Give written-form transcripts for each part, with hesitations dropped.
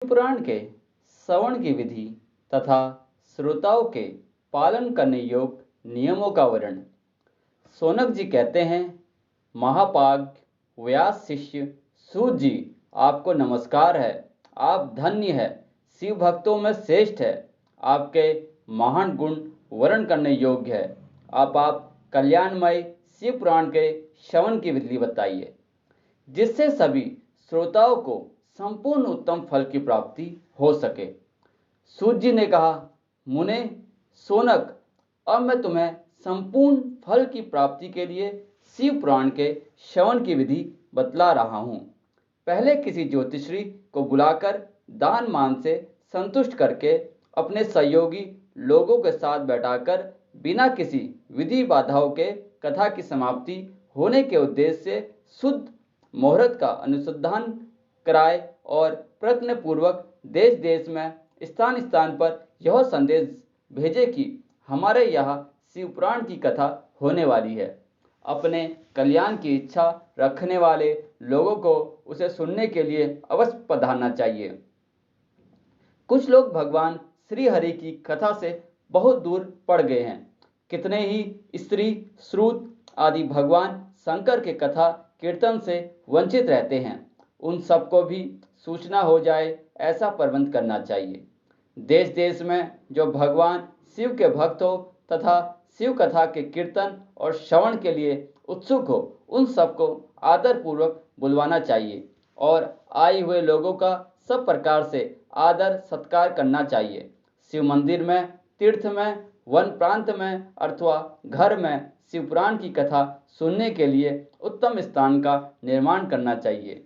शिवपुराण के श्रवण की विधि तथा श्रोताओं के पालन करने योग्य नियमों का वर्णन। शौनक जी कहते हैं, महाभाग व्यास शिष्य सूत जी, आपको नमस्कार है। आप धन्य है, शिव भक्तों में श्रेष्ठ है। आपके महान गुण वर्ण करने योग्य है। आप कल्याणमय शिव पुराण के श्रवण की विधि बताइए, जिससे सभी श्रोताओं को संपूर्ण उत्तम फल की प्राप्ति हो सके। सूत जी ने कहा, मुने शौनक, अब मैं तुम्हें संपूर्ण फल की प्राप्ति के लिए शिव पुराण के श्रवण की विधि बतला रहा हूं। पहले किसी ज्योतिषी को बुलाकर दान मान से संतुष्ट करके अपने सहयोगी लोगों के साथ बैठाकर बिना किसी विधि बाधाओं के कथा की समाप्ति होने के उद्देश्य से शुद्ध मुहूर्त का अनुसंधान कराए और प्रयत्न पूर्वक देश देश में स्थान स्थान पर यह संदेश भेजे कि हमारे यहाँ शिव पुराण की कथा होने वाली है। अपने कल्याण की इच्छा रखने वाले लोगों को उसे सुनने के लिए अवश्य पधारना चाहिए। कुछ लोग भगवान श्री हरि की कथा से बहुत दूर पड़ गए हैं। कितने ही स्त्री श्रुत आदि भगवान शंकर के कथा कीर्तन से वंचित रहते हैं। उन सबको भी सूचना हो जाए, ऐसा प्रबंध करना चाहिए। देश देश में जो भगवान शिव के भक्त हो तथा शिव कथा के कीर्तन और श्रवण के लिए उत्सुक हो, उन सबको आदर पूर्वक बुलवाना चाहिए और आए हुए लोगों का सब प्रकार से आदर सत्कार करना चाहिए। शिव मंदिर में, तीर्थ में, वन प्रांत में अथवा घर में शिव पुराण की कथा सुनने के लिए उत्तम स्थान का निर्माण करना चाहिए।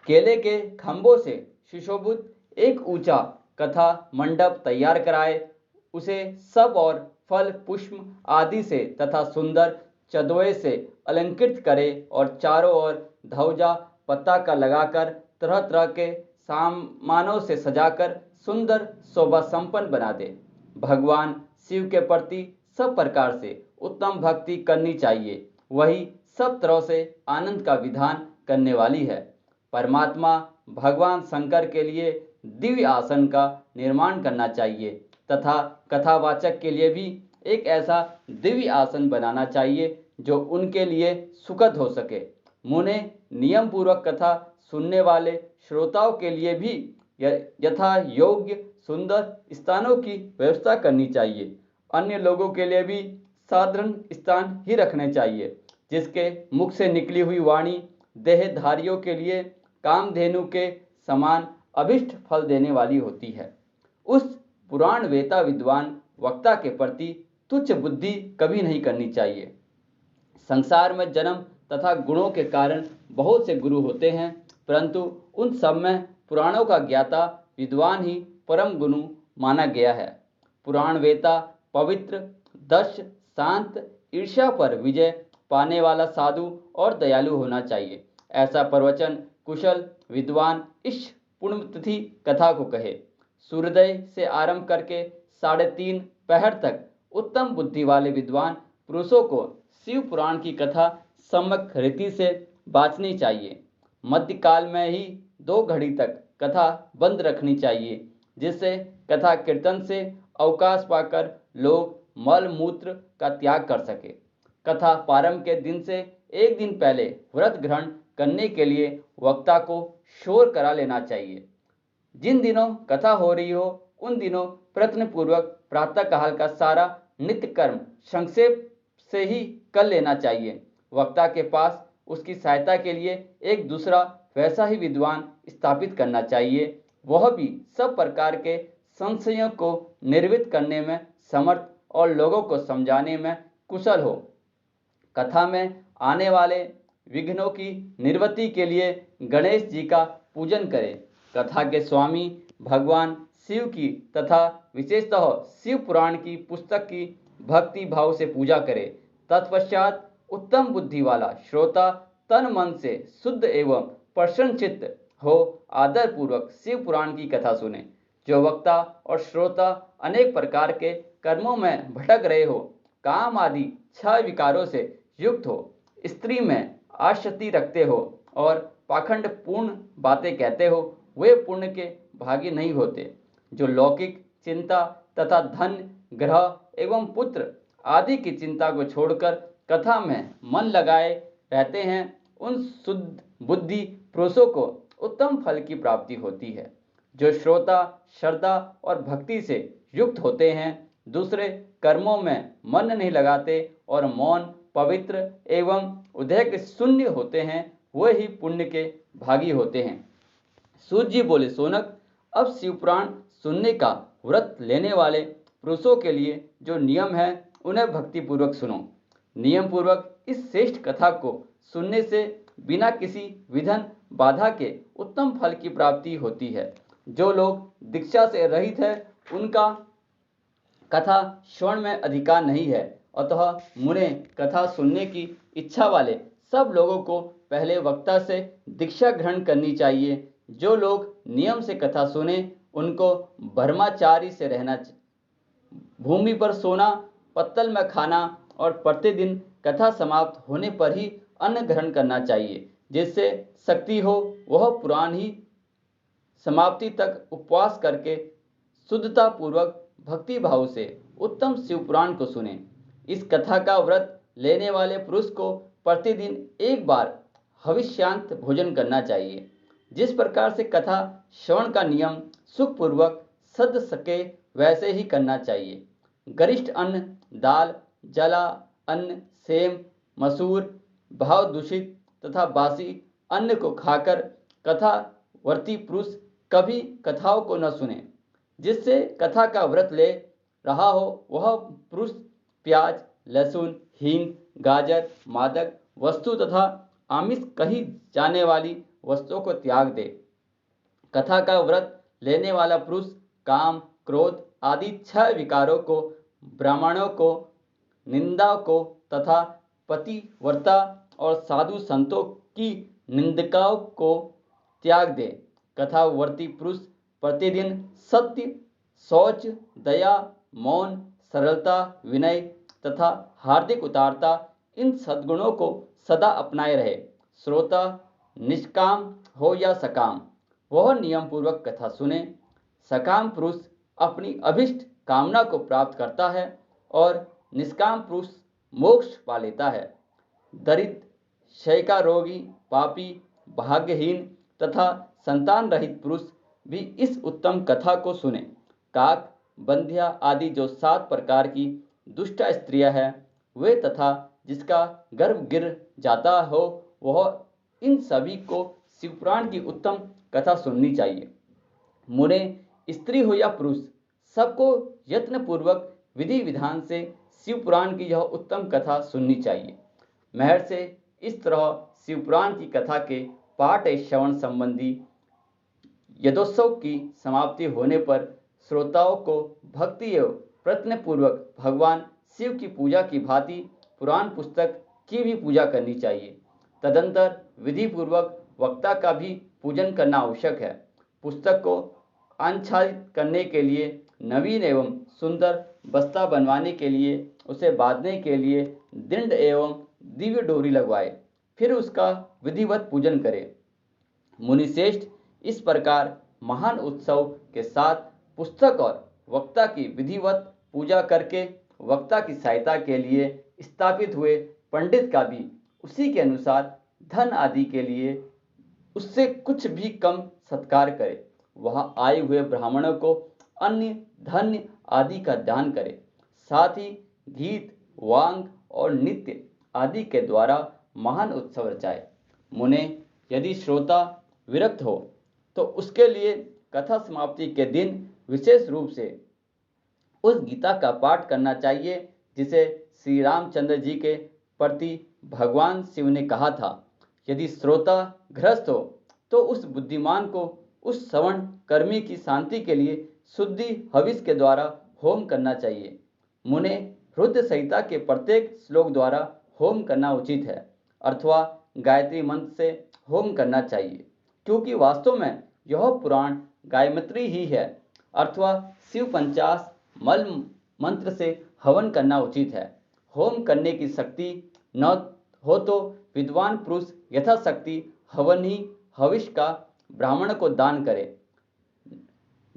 केले के खंभों से सुशोभित एक ऊंचा कथा मंडप तैयार कराए, उसे सब और फल पुष्प आदि से तथा सुंदर चदोए से अलंकृत करे और चारों ओर ध्वजा पत्ता का लगाकर तरह तरह के सामानों से सजाकर सुंदर शोभा संपन्न बना दे। भगवान शिव के प्रति सब प्रकार से उत्तम भक्ति करनी चाहिए, वही सब तरह से आनंद का विधान करने वाली है। परमात्मा भगवान शंकर के लिए दिव्य आसन का निर्माण करना चाहिए तथा कथावाचक के लिए भी एक ऐसा दिव्य आसन बनाना चाहिए जो उनके लिए सुखद हो सके। मुने, नियम पूर्वक कथा सुनने वाले श्रोताओं के लिए भी यथा योग्य सुंदर स्थानों की व्यवस्था करनी चाहिए। अन्य लोगों के लिए भी साधारण स्थान ही रखने चाहिए, जिसके मुख से निकली हुई वाणी देहधारियों के लिए कामधेनु के समान अभिष्ट फल देने वाली होती है। उस पुराण वेता विद्वान वक्ता के प्रति तुच्छ बुद्धि कभी नहीं करनी चाहिए। संसार में जन्म तथा गुणों के कारण बहुत से गुरु होते हैं, परंतु उन सब में पुराणों का ज्ञाता विद्वान ही परम गुरु माना गया है। पुराण वेता पवित्र, दक्ष, शांत, ईर्ष्या पर विजय पाने वाला साधु और दयालु होना चाहिए। ऐसा प्रवचन कुशल विद्वान इस पुण्यतिथि कथा को कहे। सूर्योदय से आरंभ करके 3:30 पहर तक उत्तम बुद्धि वाले विद्वान पुरुषों को शिव पुराण की कथा सम्यक रीति से बाँचनी चाहिए। मध्यकाल में ही 2 घड़ी तक कथा बंद रखनी चाहिए, जिससे कथा कीर्तन से अवकाश पाकर लोग मल मूत्र का त्याग कर सके। कथा प्रारंभ के दिन से 1 दिन पहले व्रत ग्रहण करने के लिए वक्ता को शोर करा लेना चाहिए। जिन दिनों कथा हो रही हो, उन दिनों प्रयत्न पूर्वक प्रातः काल का सारा नित्य कर्म संक्षेप से ही कर लेना चाहिए। वक्ता के पास उसकी सहायता के लिए एक दूसरा वैसा ही विद्वान स्थापित करना चाहिए, वह भी सब प्रकार के संशयों को निर्वित करने में समर्थ और लोगों को समझाने में कुशल हो। कथा में आने वाले विघ्नों की निवृत्ति के लिए गणेश जी का पूजन करें। कथा के स्वामी भगवान शिव की तथा विशेषतः शिव पुराण की पुस्तक की भक्ति भाव से पूजा करें। तत्पश्चात उत्तम बुद्धि वाला श्रोता तन मन से शुद्ध एवं प्रसन्नचित्त हो आदर पूर्वक शिव पुराण की कथा सुने। जो वक्ता और श्रोता अनेक प्रकार के कर्मों में भटक रहे हो, काम आदि 6 विकारों से युक्त हो, स्त्री में आसक्ति रखते हो और पाखंडपूर्ण बातें कहते हो वे पुण्य के भागी नहीं होते। जो लौकिक चिंता तथा धन, ग्रह एवं पुत्र आदि की चिंता को छोड़कर कथा में मन लगाए रहते हैं, उन शुद्ध बुद्धि पुरुषों को उत्तम फल की प्राप्ति होती है। जो श्रोता श्रद्धा और भक्ति से युक्त होते हैं, दूसरे कर्मों में मन नहीं लगाते और मौन, पवित्र एवं उद्रेक शून्य होते हैं, वे ही पुण्य के भागी होते हैं। सूत जी बोले, सोनक, अब शिवपुराण सुनने का व्रत लेने वाले पुरुषों के लिए जो नियम है उन्हें भक्तिपूर्वक सुनो। नियम पूर्वक इस श्रेष्ठ कथा को सुनने से बिना किसी विघ्न बाधा के उत्तम फल की प्राप्ति होती है। जो लोग दीक्षा से रहित है उनका कथा श्रवण में अधिकार नहीं है, अतः मुने कथा सुनने की इच्छा वाले सब लोगों को पहले वक्ता से दीक्षा ग्रहण करनी चाहिए। जो लोग नियम से कथा सुने उनको ब्रह्मचारी से रहना, भूमि पर सोना, पत्तल में खाना और प्रतिदिन कथा समाप्त होने पर ही अन्न ग्रहण करना चाहिए। जिससे शक्ति हो वह पुराण ही समाप्ति तक उपवास करके शुद्धता पूर्वक भक्ति भाव से उत्तम शिवपुराण को सुने। इस कथा का व्रत लेने वाले पुरुष को प्रतिदिन एक बार हविष्यांत भोजन करना चाहिए। जिस प्रकार से कथा श्रवण का नियम सुखपूर्वक सद सके वैसे ही करना चाहिए। गरिष्ठ अन्न, दाल, जला अन्न, सेम, मसूर, भाव दूषित तथा बासी अन्न को खाकर कथावर्ती पुरुष कभी कथाओं को न सुने। जिससे कथा का व्रत ले रहा हो वह पुरुष प्याज, लहसुन, हींग, गाजर, मादक वस्तु तथा आमिष कही जाने वाली वस्तुओं को त्याग दे। कथा का व्रत लेने वाला पुरुष काम, क्रोध आदि 6 विकारों को, ब्राह्मणों को, निंदा को तथा पतिव्रता और साधु संतों की निंदकाओं को त्याग दे। कथावर्ती पुरुष प्रतिदिन सत्य, शौच, दया, मौन, सरलता, विनय तथा हार्दिक उदारता इन सद्गुणों को सदा अपनाए रहे। श्रोता निष्काम हो या सकाम वह नियम पूर्वक कथा सुने। सकाम पुरुष अपनी अभिष्ट कामना को प्राप्त करता है और निष्काम पुरुष मोक्ष पा लेता है। दरिद्र, क्षय का रोगी, पापी, भाग्यहीन तथा संतान रहित पुरुष भी इस उत्तम कथा को सुने। काक, बंध्या आदि जो 7 प्रकार की दुष्ट स्त्रियां हैं वे तथा जिसका गर्भ गिर जाता हो वह इन सभी को शिवपुराण की उत्तम कथा सुननी चाहिए। मुने, स्त्री हो या पुरुष, सबको यत्न पूर्वक विधि विधान से शिवपुराण की यह उत्तम कथा सुननी चाहिए। महर्षि से इस तरह शिवपुराण की कथा के पाठ श्रवण संबंधी यज्ञोत्सव की समाप्ति होने पर श्रोताओं को भक्ति एवं प्रयत्न पूर्वक भगवान शिव की पूजा की भांति पुराण पुस्तक की भी पूजा करनी चाहिए। तदंतर विधि पूर्वक वक्ता का भी पूजन करना आवश्यक है। पुस्तक को आच्छादित करने के लिए, नवीन एवं सुंदर बस्ता बनवाने के लिए, उसे बांधने के लिए दृढ़ एवं दिव्य डोरी लगवाए, फिर उसका विधिवत पूजन करे। मुनिश्रेष्ठ इस प्रकार महान उत्सव के साथ पुस्तक और वक्ता की विधिवत पूजा करके वक्ता की सहायता के लिए स्थापित हुए पंडित का भी उसी के अनुसार धन आदि के लिए उससे कुछ भी कम सत्कार करे। वह आए हुए ब्राह्मणों को अन्य धन्य आदि का दान करे। साथ ही गीत, वांग और नृत्य आदि के द्वारा महान उत्सव रचाए। मुने, यदि श्रोता विरक्त हो तो उसके लिए कथा समाप्ति के दिन विशेष रूप से उस गीता का पाठ करना चाहिए जिसे श्री रामचंद्र जी के प्रति भगवान शिव ने कहा था। यदि श्रोता गृहस्थ हो तो उस बुद्धिमान को उस श्रवण कर्मी की शांति के लिए शुद्धि हविष के द्वारा होम करना चाहिए। मुने, रुद्र संहिता के प्रत्येक श्लोक द्वारा होम करना उचित है अथवा गायत्री मंत्र से होम करना चाहिए, क्योंकि वास्तव में यह पुराण गायत्री ही है। अथवा शिव 50 मल मंत्र से हवन करना उचित है। होम करने की शक्ति न हो तो विद्वान पुरुष यथाशक्ति हवन ही हविष का ब्राह्मण को दान करे।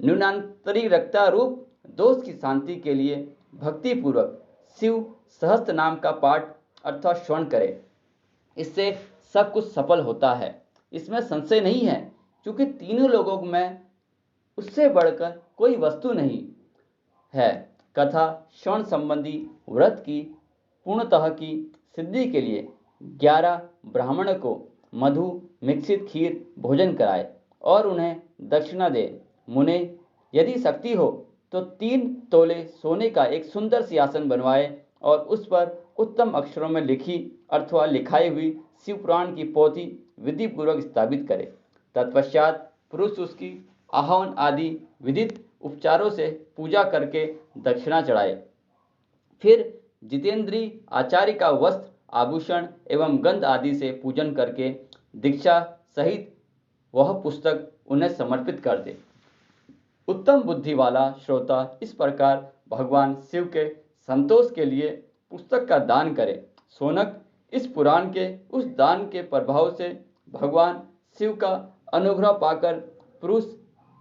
न्यूनांतरी रक्ता रूप दोष की शांति के लिए भक्ति पूर्वक शिव सहस्त्र नाम का पाठ अथवा श्रवण करे। इससे सब कुछ सफल होता है, इसमें संशय नहीं है, क्योंकि तीनों लोगों में उससे बढ़कर कोई वस्तु नहीं है। कथा श्रवण संबंधी व्रत की पूर्णतः की सिद्धि के लिए 11 ब्राह्मण को मधु मिश्रित खीर भोजन कराए और उन्हें दक्षिणा दे। मुने, यदि शक्ति हो तो 3 तोले सोने का एक सुंदर सिंहासन बनवाए और उस पर उत्तम अक्षरों में लिखी अथवा लिखाई हुई शिव पुराण की पोथी विधि पूर्वक स्थापित करे। तत्पश्चात पुरुष उसकी आह्वान आदि विधित उपचारों से पूजा करके दक्षिणा चढ़ाए। फिर जितेंद्रीय आचार्य का वस्त्र आभूषण एवं गंध आदि से पूजन करके दीक्षा सहित वह पुस्तक उन्हें समर्पित कर दे। उत्तम बुद्धि वाला श्रोता इस प्रकार भगवान शिव के संतोष के लिए पुस्तक का दान करे। सोनक, इस पुराण के उस दान के प्रभाव से भगवान शिव का अनुग्रह पाकर पुरुष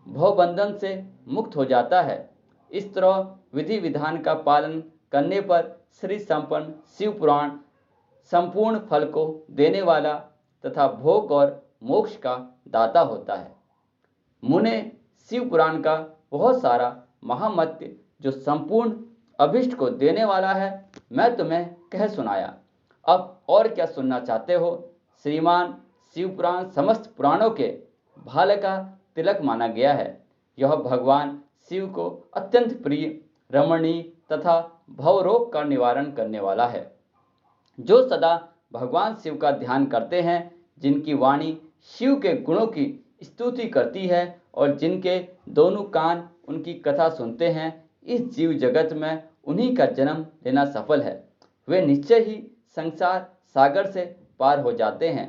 भवबंधन से मुक्त हो जाता है। इस तरह विधि विधान का पालन करने पर श्री संपन्न शिव पुराण संपूर्ण फल को देने वाला तथा भोग और मोक्ष का दाता होता है। मुने, शिव पुराण का बहुत सारा महामत्य जो संपूर्ण अभिष्ट को देने वाला है मैं तुम्हें कह सुनाया। अब और क्या सुनना चाहते हो? श्रीमान शिव पुराण समस्त पुराणों के भाल का तिलक माना गया है। यह भगवान शिव को अत्यंत प्रिय, रमणीय तथा भवरोग का निवारण करने वाला है। जो सदा भगवान शिव का ध्यान करते हैं, जिनकी वाणी शिव के गुणों की स्तुति करती है और जिनके दोनों कान उनकी कथा सुनते हैं, इस जीव जगत में उन्हीं का जन्म लेना सफल है। वे निश्चय ही संसार सागर से पार हो जाते हैं।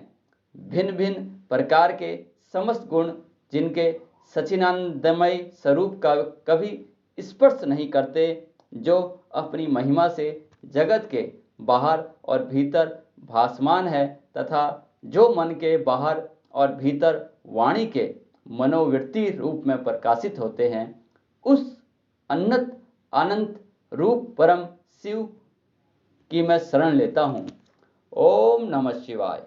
भिन्न भिन्न प्रकार के समस्त गुण जिनके सच्चिदानंदमय स्वरूप का कभी स्पर्श नहीं करते, जो अपनी महिमा से जगत के बाहर और भीतर भासमान है तथा जो मन के बाहर और भीतर वाणी के मनोवृत्ति रूप में प्रकाशित होते हैं, उस अनंत रूप परम शिव की मैं शरण लेता हूँ। ओम नमः शिवाय।